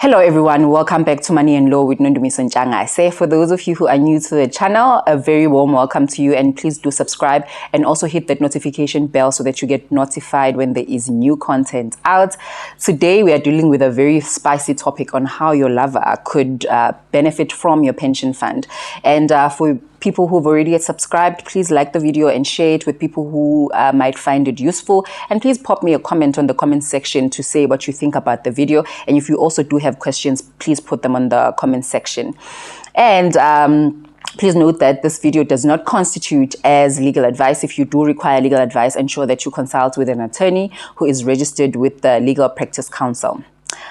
Hello everyone, welcome back to Money and Law with Nominees. For those of you who are new to the channel, a very warm welcome to you, and please do subscribe and also hit that notification bell so that you get notified when there is new content out. Today we are dealing with a very spicy topic on how your lover could benefit from your pension fund. And for people who've already subscribed, please like the video and share it with people who might find it useful. And please pop me a comment on the comment section to say what you think about the video. And if you also do have questions, please put them on the comment section. And please note that this video does not constitute as legal advice. If you do require legal advice, ensure that you consult with an attorney who is registered with the Legal Practice Council.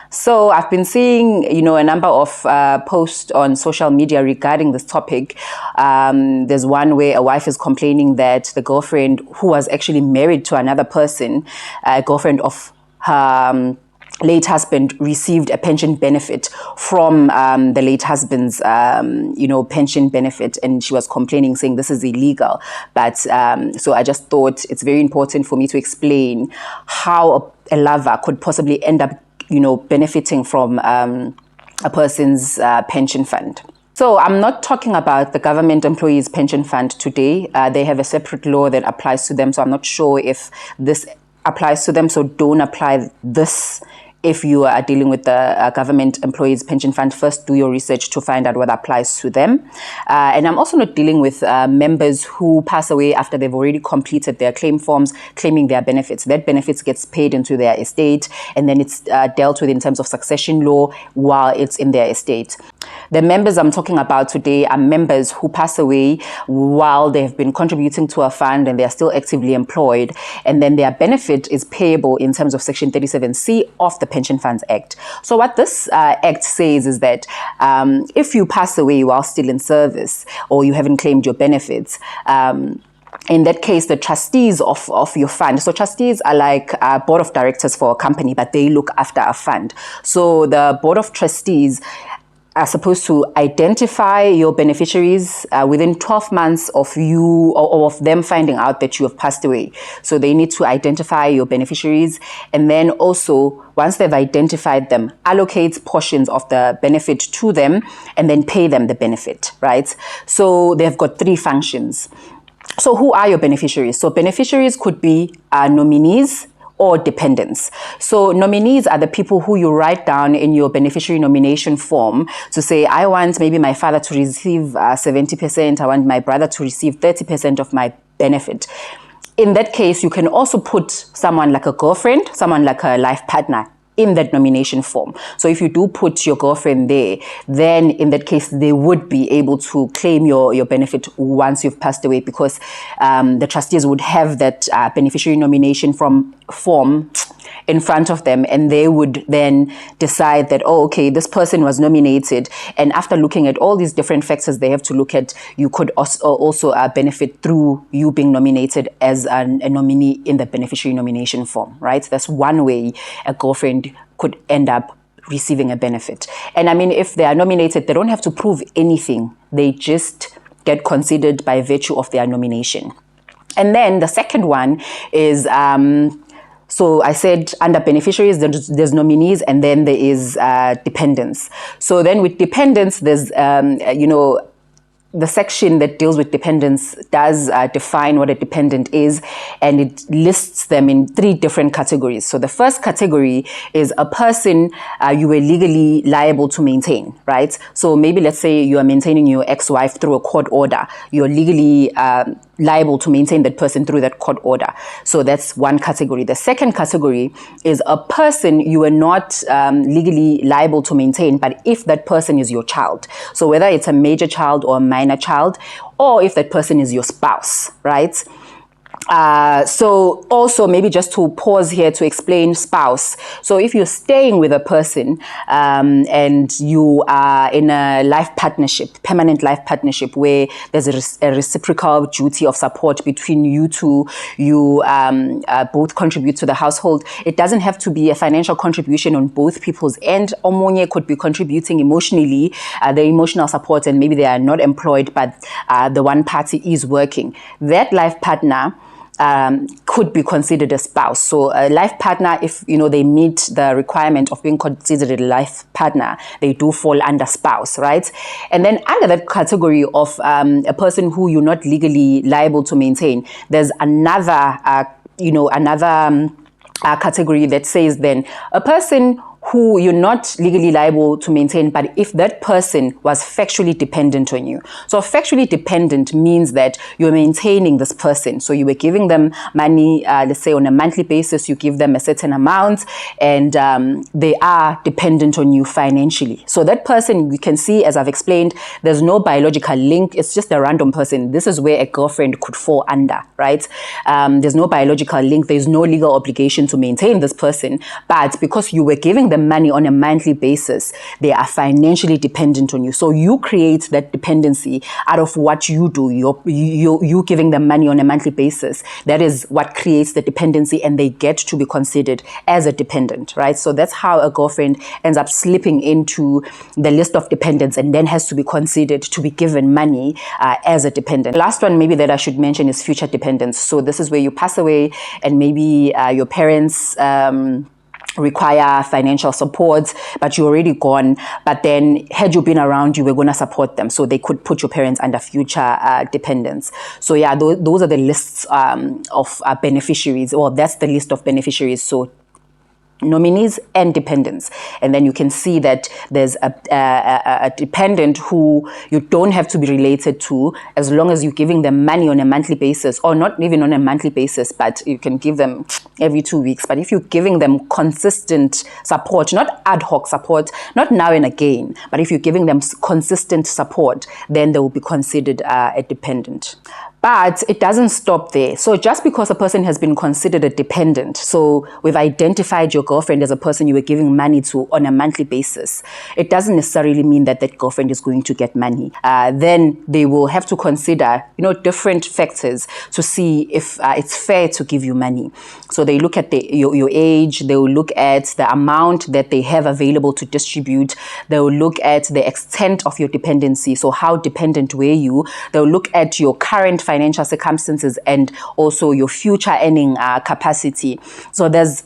So I've been seeing, a number of posts on social media regarding this topic. There's one where a wife is complaining that the girlfriend, who was actually married to another person, a girlfriend of her late husband, received a pension benefit from the late husband's, pension benefit, and she was complaining, saying this is illegal. But so I just thought it's very important for me to explain how a lover could possibly end up benefiting from a person's pension fund. So I'm not talking about the government employees' pension fund today. They have a separate law that applies to them. So I'm not sure if this applies to them. So don't apply this. If you are dealing with the government employees pension fund, first do your research to find out what applies to them. And I'm also not dealing with members who pass away after they've already completed their claim forms, claiming their benefits. That benefits gets paid into their estate, and then it's dealt with in terms of succession law while it's in their estate. The members I'm talking about today are members who pass away while they've been contributing to a fund and they're still actively employed, and then their benefit is payable in terms of Section 37C of the Pension Funds Act. So what this act says is that if you pass away while still in service, or you haven't claimed your benefits, in that case, the trustees of your fund. So trustees are like a board of directors for a company, but they look after a fund. So the board of trustees are supposed to identify your beneficiaries within 12 months of you or of them finding out that you have passed away. So they need to identify your beneficiaries, and then also, once they've identified them, allocate portions of the benefit to them and then pay them the benefit, right? So they've got three functions. So who are your beneficiaries? So beneficiaries could be nominees or dependents. So nominees are the people who you write down in your beneficiary nomination form to say, I want maybe my father to receive 70%, I want my brother to receive 30% of my benefit. In that case, you can also put someone like a girlfriend, someone like a life partner in that nomination form. So if you do put your girlfriend there, then in that case, they would be able to claim your benefit once you've passed away, because the trustees would have that beneficiary nomination form in front of them, and they would then decide that, oh, okay, this person was nominated, and after looking at all these different factors they have to look at, you could also benefit through you being nominated as a nominee in the beneficiary nomination form, right? That's one way a girlfriend could end up receiving a benefit. And I mean, if they are nominated, they don't have to prove anything. They just get considered by virtue of their nomination. And then the second one is, so I said under beneficiaries, there's nominees, and then there is dependents. So then with dependents, there's, the section that deals with dependents does define what a dependent is, and it lists them in three different categories. So the first category is a person you were legally liable to maintain, right? So maybe let's say you are maintaining your ex-wife through a court order. You're legally liable to maintain that person through that court order. So that's one category. The second category is a person you are not legally liable to maintain, but if that person is your child, so whether it's a major child or a minor child, or if that person is your spouse, right? So also maybe just to pause here to explain spouse. So if you're staying with a person and you are in a life partnership, permanent life partnership, where there's a reciprocal duty of support between you two, you both contribute to the household. It doesn't have to be a financial contribution on both people's end. Omonye could be contributing emotionally, the emotional support, and maybe they are not employed, but the one party is working. That life partner could be considered a spouse. So a life partner, if they meet the requirement of being considered a life partner, they do fall under spouse, right? And then under that category of a person who you're not legally liable to maintain, there's another category that says then a person who you're not legally liable to maintain, but if that person was factually dependent on you. So factually dependent means that you're maintaining this person. So you were giving them money, let's say on a monthly basis, you give them a certain amount, and they are dependent on you financially. So that person, you can see, as I've explained, there's no biological link. It's just a random person. This is where a girlfriend could fall under, right? There's no biological link. There's no legal obligation to maintain this person. But because you were giving them money on a monthly basis, they are financially dependent on you. So you create that dependency out of what you do. You giving them money on a monthly basis. That is what creates the dependency, and they get to be considered as a dependent, right? So that's how a girlfriend ends up slipping into the list of dependents and then has to be considered to be given money as a dependent. The last one maybe that I should mention is future dependents. So this is where you pass away and maybe your parents require financial support, but you're already gone. But then had you been around, you were going to support them. So they could put your parents under future dependents. So yeah, those are the lists of beneficiaries, or that's the list of beneficiaries. So nominees and dependents. And then you can see that there's a dependent who you don't have to be related to, as long as you're giving them money on a monthly basis, or not even on a monthly basis, but you can give them every 2 weeks. But if you're giving them consistent support, not ad hoc support, not now and again, but if you're giving them consistent support, then they will be considered a dependent. But it doesn't stop there. So just because a person has been considered a dependent, so we've identified your girlfriend as a person you were giving money to on a monthly basis, it doesn't necessarily mean that that girlfriend is going to get money. Then they will have to consider, different factors to see if it's fair to give you money. So they look at your age, they will look at the amount that they have available to distribute, they will look at the extent of your dependency, so how dependent were you, they'll look at your current financial circumstances and also your future earning capacity. So there's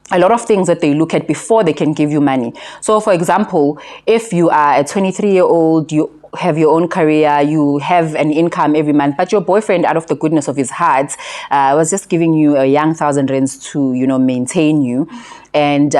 a lot of things that they look at before they can give you money. So for example, if you are a 23-year-old, you have your own career, you have an income every month, but your boyfriend, out of the goodness of his heart, was just giving you a young 1,000 rands to, maintain you, and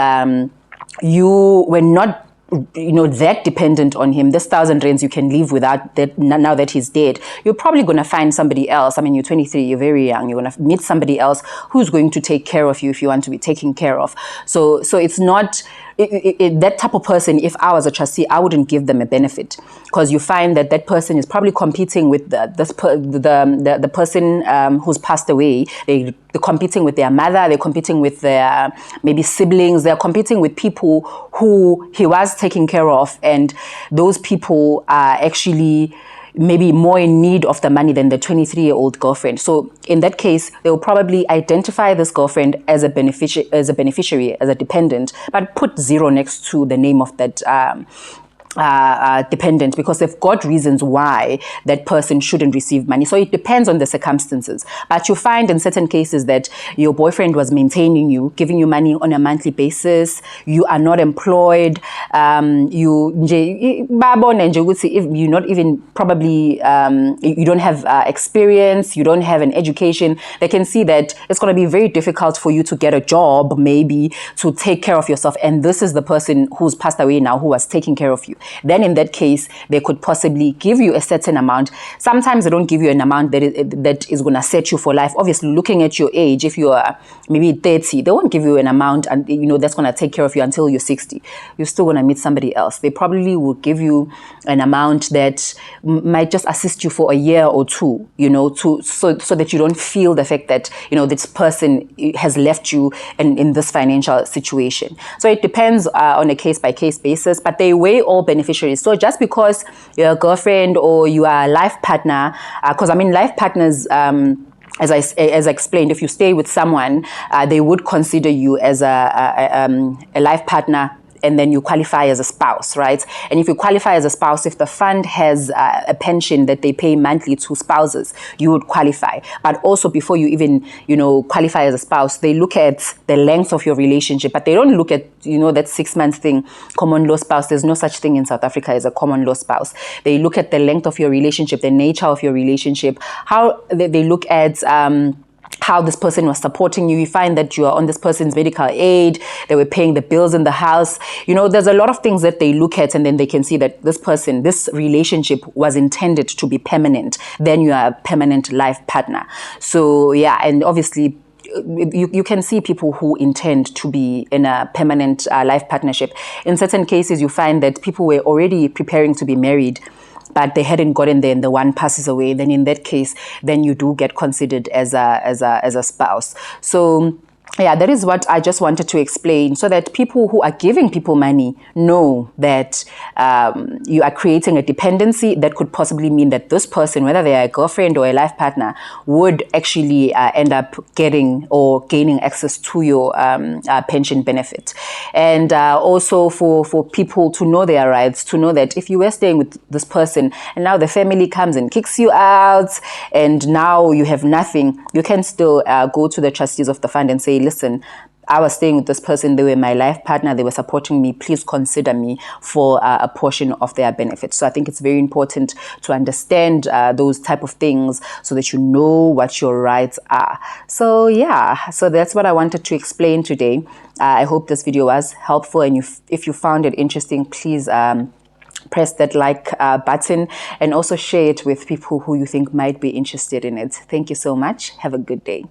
you were not that dependent on him. This 1,000 rands you can live without that. Now that he's dead, you're probably going to find somebody else. I mean, you're 23, you're very young, you're going to meet somebody else who's going to take care of you if you want to be taken care of. So it's not that type of person. If I was a trustee, I wouldn't give them a benefit, because you find that person is probably competing with the person who's passed away. They're competing with their mother, they're competing with their maybe siblings, they're competing with people who he was taking care of, and those people are actually maybe more in need of the money than the 23-year-old girlfriend. So in that case, they will probably identify this girlfriend as a beneficiary, as a dependent, but put 0 next to the name of that dependent, because they've got reasons why that person shouldn't receive money. So it depends on the circumstances. But you find in certain cases that your boyfriend was maintaining you, giving you money on a monthly basis, you are not employed, if you're not even probably, you don't have experience, you don't have an education, they can see that it's going to be very difficult for you to get a job, maybe to take care of yourself. And this is the person who's passed away now, who was taking care of you. Then in that case, they could possibly give you a certain amount. Sometimes they don't give you an amount that is going to set you for life. Obviously, looking at your age, if you are maybe 30, they won't give you an amount and that's going to take care of you until you're 60. You're still going to meet somebody else. They probably will give you an amount that might just assist you for a year or two, so that you don't feel the fact that this person has left you in this financial situation. So it depends on a case-by-case basis, but they weigh all beneficiaries. So just because you're a girlfriend or you are a life partner, because life partners, as I explained, if you stay with someone, they would consider you as a life partner and then you qualify as a spouse, right? And if you qualify as a spouse, if the fund has a pension that they pay monthly to spouses, you would qualify. But also before you even, qualify as a spouse, they look at the length of your relationship, but they don't look at, that 6 months thing, common law spouse. There's no such thing in South Africa as a common law spouse. They look at the length of your relationship, the nature of your relationship, how they look at, how this person was supporting you. You find that you are on this person's medical aid, they were paying the bills in the house. There's a lot of things that they look at, and then they can see that this relationship was intended to be permanent. Then you are a permanent life partner. So yeah, and obviously you can see people who intend to be in a permanent life partnership. In certain cases, you find that people were already preparing to be married, but they hadn't gotten there and the one passes away. Then in that case, then you do get considered as a spouse. So yeah, that is what I just wanted to explain, so that people who are giving people money know that you are creating a dependency that could possibly mean that this person, whether they are a girlfriend or a life partner, would actually end up getting or gaining access to your pension benefit. And also for people to know their rights, to know that if you were staying with this person and now the family comes and kicks you out and now you have nothing, you can still go to the trustees of the fund and say, listen, I was staying with this person, they were my life partner, they were supporting me, please consider me for a portion of their benefits. So I think it's very important to understand those type of things so that you know what your rights are. So yeah, so that's what I wanted to explain today. I hope this video was helpful, and if you found it interesting, please press that like button and also share it with people who you think might be interested in it. Thank you so much. Have a good day.